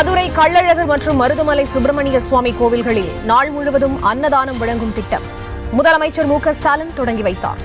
மதுரை கள்ளழகர் மற்றும் மருதமலை சுப்பிரமணிய சுவாமி கோவில்களில் நாள் முழுவதும் அன்னதானம் வழங்கும் திட்டம் முதலமைச்சர் மு.க. ஸ்டாலின் தொடங்கி வைத்தார்.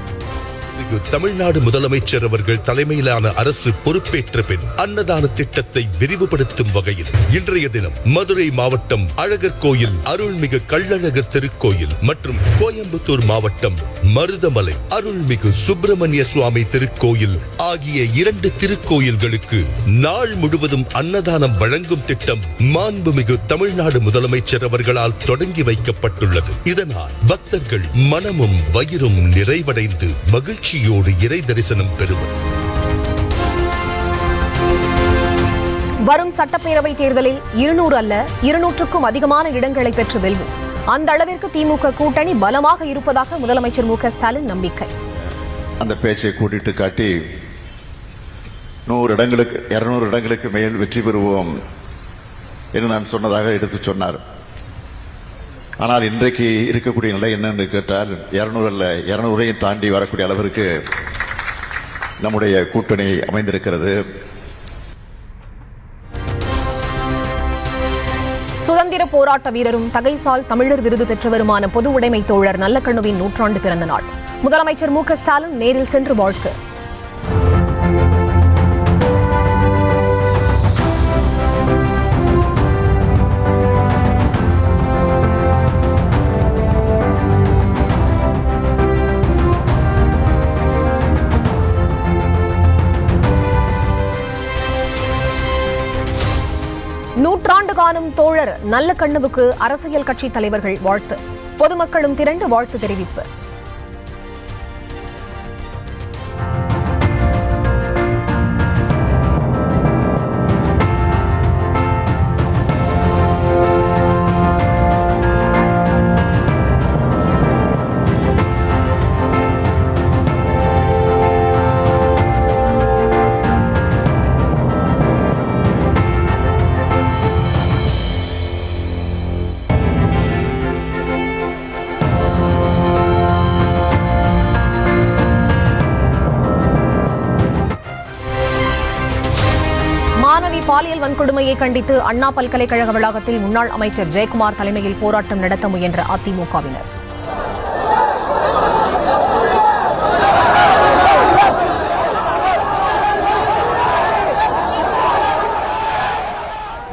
தமிழ்நாடு முதலமைச்சர் அவர்கள் தலைமையிலான அரசு பொறுப்பேற்ற பின் அன்னதான திட்டத்தை விரிவுபடுத்தும் வகையில் இன்றைய தினம் மதுரை மாவட்டம் அழகர் கோயில் அருள்மிகு கள்ளழகர் திருக்கோயில் மற்றும் கோயம்புத்தூர் மாவட்டம் மருதமலை அருள்மிகு சுப்பிரமணிய சுவாமி திருக்கோயில் ஆகிய 2 திருக்கோயில்களுக்கு நாள் முழுவதும் அன்னதானம் வழங்கும் திட்டம் மாண்புமிகு தமிழ்நாடு முதலமைச்சர் அவர்களால் தொடங்கி வைக்கப்பட்டுள்ளது. இதனால் பக்தர்கள் மனமும் வயிறும் நிறைவடைந்து மகிழ்ச்சியோடு இறை தரிசனம் பெறுவர். வரும் சட்டப்பேரவை தேர்தலில் 200 அல்ல 200க்கும் அதிகமான இடங்களை பெற்று வெல்வோம். அந்த அளவிற்கு திமுக கூட்டணி பலமாக இருப்பதாக முதலமைச்சர் மு.க. ஸ்டாலின் நம்பிக்கை. அந்த பேச்சை கூட்டிட்டு காட்டி 100 இடங்களுக்கு 200 இடங்களுக்கு மேல் வெற்றி பெறுவோம் என்று நான் சொன்னதாக எடுத்து சொன்னார். ஆனால் இன்றைக்கு இருக்கக்கூடிய நிலை என்னன்னு கேட்டால் 200 அல்ல 200ஐயும் தாண்டி வரக்கூடிய அளவிற்கு நம்முடைய கூட்டணி அமைந்திருக்கிறது. சுதந்திர போராட்ட வீரரும் தகைசால் தமிழர் விருது பெற்றவருமான பொது உடைமை தோழர் நல்லக்கண்ணுவின் 100ஆண்டு பிறந்த நாள். முதலமைச்சர் மு.க. ஸ்டாலின் நேரில் சென்று வாழ்த்து. நூற்றாண்டு காணும் தோழர் நல்லக்கண்ணுவுக்கு அரசியல் கட்சி தலைவர்கள் வாழ்த்து. பொதுமக்களும் திரண்டு வாழ்த்து தெரிவிப்பு. பாலியல் வன்கொடுமையை கண்டித்து அண்ணா பல்கலைக்கழக வளாகத்தில் முன்னாள் அமைச்சர் ஜெயக்குமார் தலைமையில் போராட்டம் நடத்த முயன்ற அதிமுகவினர்.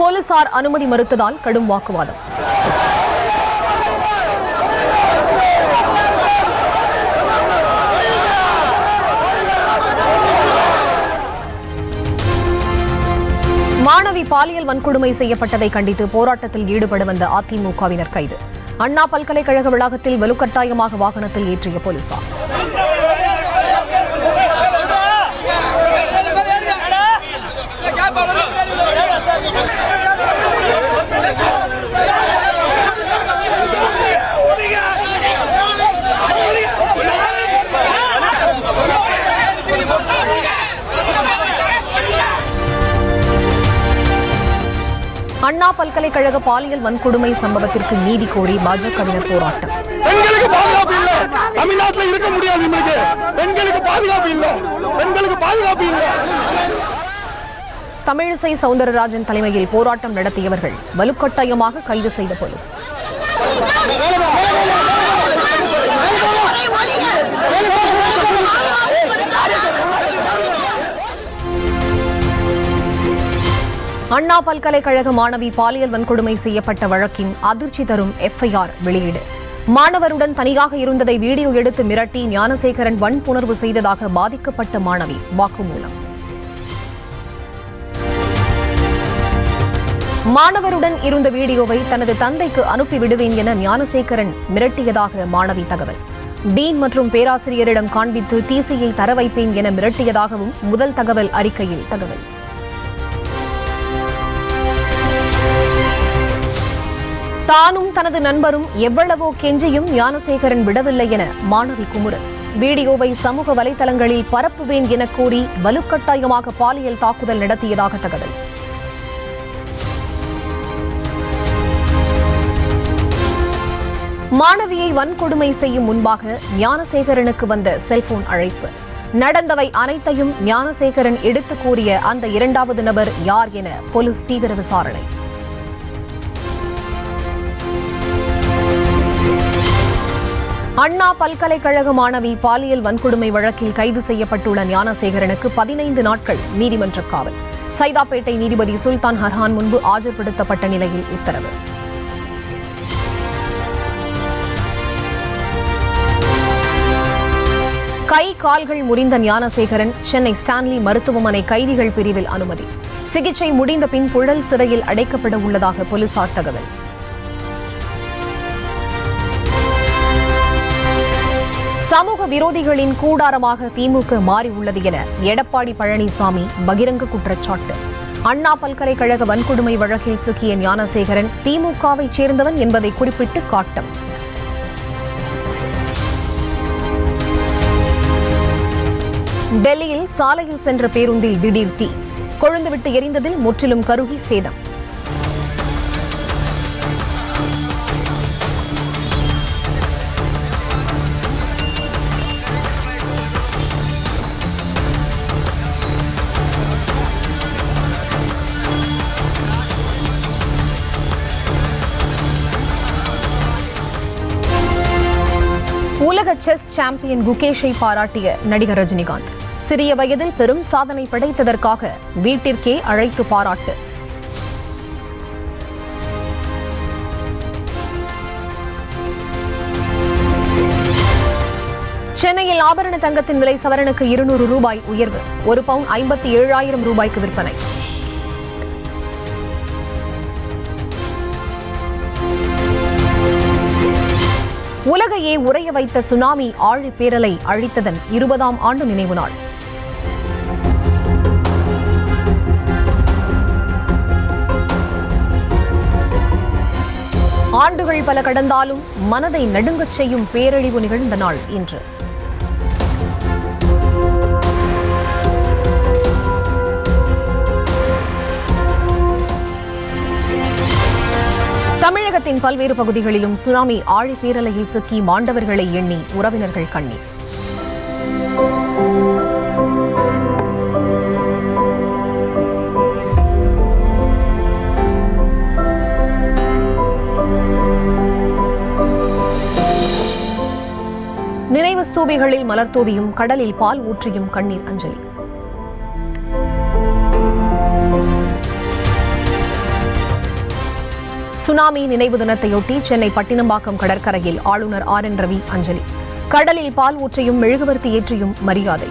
போலீசார் அனுமதி மறுத்ததால் கடும் வாக்குவாதம். மாணவி பாலியல் வன்கொடுமை செய்யப்பட்டதை கண்டித்து போராட்டத்தில் ஈடுபட வந்த அதிமுகவினர் கைது. அண்ணா பல்கலைக்கழக வளாகத்தில் வலுக்கட்டாயமாக வாகனத்தில் ஏற்றிய போலீசார். அண்ணா பல்கலைக்கழக பாலியல் வன்கொடுமை சம்பவத்திற்கு நீதி கோரி பாஜகவினர் போராட்டம். பெண்களுக்கு பாதுகாப்பு இல்ல, தமிழ்நாட்டில் இருக்க முடியாது. பெண்களுக்கு பாதுகாப்பு இல்ல, பெண்களுக்கு பாதுகாப்பு இல்ல. தமிழிசை சவுந்தரராஜன் தலைமையில் போராட்டம் நடத்தியவர்கள் வலுக்கட்டாயமாக கைது செய்த போலீஸ். அண்ணா பல்கலைக்கழக மாணவி பாலியல் வன்கொடுமை செய்யப்பட்ட வழக்கின் அதிர்ச்சி தரும் எஃப்ஐஆர் வெளியீடு. மாணவருடன் தனியாக இருந்ததை வீடியோ எடுத்து மிரட்டி ஞானசேகரன் வன்புணர்வு செய்ததாக பாதிக்கப்பட்ட மாணவி வாக்குமூலம். மாணவருடன் இருந்த வீடியோவை தனது தந்தைக்கு அனுப்பிவிடுவேன் என ஞானசேகரன் மிரட்டியதாக மாணவி தகவல். டீன் மற்றும் பேராசிரியரிடம் காண்பித்து டிசியை தர வைப்பேன் என மிரட்டியதாகவும் முதல் தகவல் அறிக்கையில் தகவல். தானும் தனது நண்பரும் எவ்வளவோ கெஞ்சியும் ஞானசேகரன் விடவில்லை என மாணவி குமுறல். வீடியோவை சமூக வலைதளங்களில் பரப்புவேன் என கூறி வலுக்கட்டாயமாக பாலியல் தாக்குதல் நடத்தியதாக தகவல். மாணவியை வன்கொடுமை செய்யும் முன்பாக ஞானசேகரனுக்கு வந்த செல்போன் அழைப்பு. நடந்தவை அனைத்தையும் ஞானசேகரன் எடுத்து கூறிய அந்த இரண்டாவது நபர் யார் என போலீஸ் தீவிர விசாரணை. அண்ணா பல்கலைக்கழக மாணவி பாலியல் வன்கொடுமை வழக்கில் கைது செய்யப்பட்டுள்ள ஞானசேகரனுக்கு 15 நாட்கள் நீதிமன்ற காவல். சைதாப்பேட்டை நீதிபதி சுல்தான் ஹர்ஹான் முன்பு ஆஜர்படுத்தப்பட்ட நிலையில் உத்தரவு. கை கால்கள் முறிந்த ஞானசேகரன் சென்னை ஸ்டான்லி மருத்துவமனை கைதிகள் பிரிவில் அனுமதி. சிகிச்சை முடிந்த பின் புழல் சிறையில் அடைக்கப்பட உள்ளதாக போலீசார் தகவல். சமூக விரோதிகளின் கூடாரமாக திமுக மாறியுள்ளது என எடப்பாடி பழனிசாமி பகிரங்க குற்றச்சாட்டு. அண்ணா பல்கலைக்கழக வன்கொடுமை வழக்கில் சிக்கிய ஞானசேகரன் திமுகவை சேர்ந்தவன் என்பதை குறிப்பிட்டு காட்டம். டெல்லியில் சாலையில் சென்ற பேருந்தில் திடீர் தீ. கொழுந்துவிட்டு எரிந்ததில் முற்றிலும் கருகி சேதம். உலக செஸ் சாம்பியன் குகேஷை பாராட்டிய நடிகர் ரஜினிகாந்த் சிறிய வயதில் பெரும் சாதனை படைத்ததற்காக வீட்டிற்கே அழைத்து பாராட்டு. சென்னையில் ஆபரண தங்கத்தின் விலை சவரனுக்கு 200 ரூபாய் உயர்வு. 1 பவுன் 57,000 ரூபாய்க்கு விற்பனை. உலகையே உறைய வைத்த சுனாமி ஆழி பேரலை அழித்ததன் 20ஆம் ஆண்டு நினைவு நாள். ஆண்டுகள் பல கடந்தாலும் மனதை நடுங்கச் செய்யும் பேரழிவு நிகழ்ந்த நாள் இன்று. தமிழகத்தின் பல்வேறு பகுதிகளிலும் சுனாமி ஆழி பேரலையில் சிக்கி மாண்டவர்களை எண்ணி உறவினர்கள் கண்ணீர். நினைவு ஸ்தூபிகளில் மலர் தூவியும் கடலில் பால் ஊற்றியும் கண்ணீர் அஞ்சலி. சுனாமி நினைவு தினத்தையொட்டி சென்னை பட்டினம்பாக்கம் கடற்கரையில் ஆளுநர் RN ரவி அஞ்சலி. கடலில் பால் ஊற்றியும் மெழுகுவர்த்தி ஏற்றியும் மரியாதை.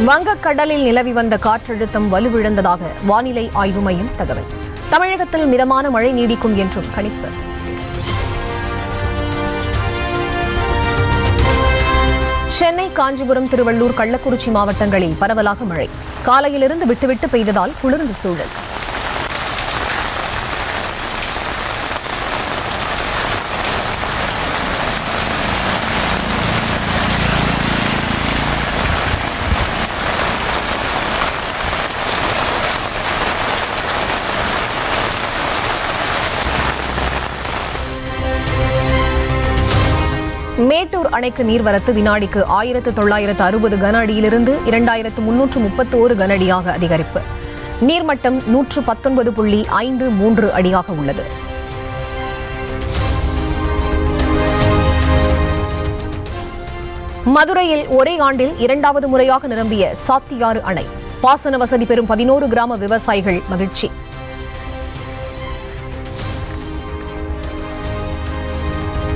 வங்கக்கடலில் நிலவி வந்த காற்றழுத்தம் வலுவிழந்ததாக வானிலை ஆய்வு மையம் தகவல். தமிழகத்தில் மிதமான மழை நீடிக்கும் என்றும் கணிப்பு. சென்னை, காஞ்சிபுரம், திருவள்ளூர், கள்ளக்குறிச்சி மாவட்டங்களில் பரவலாக மழை. காலையிலிருந்து விட்டுவிட்டு பெய்ததால் குளிர்ந்த சூழல். மேட்டூர் அணைக்கு நீர்வரத்து வினாடிக்கு 1960 கன அடியிலிருந்து 2331 கன அடியாக அதிகரிப்பு. நீர்மட்டம் 119.53 அடியாக உள்ளது. மதுரையில் ஒரே ஆண்டில் 2வது முறையாக நிரம்பிய சாத்தியாறு அணை. பாசன வசதி பெறும் 11 கிராம விவசாயிகள் மகிழ்ச்சி.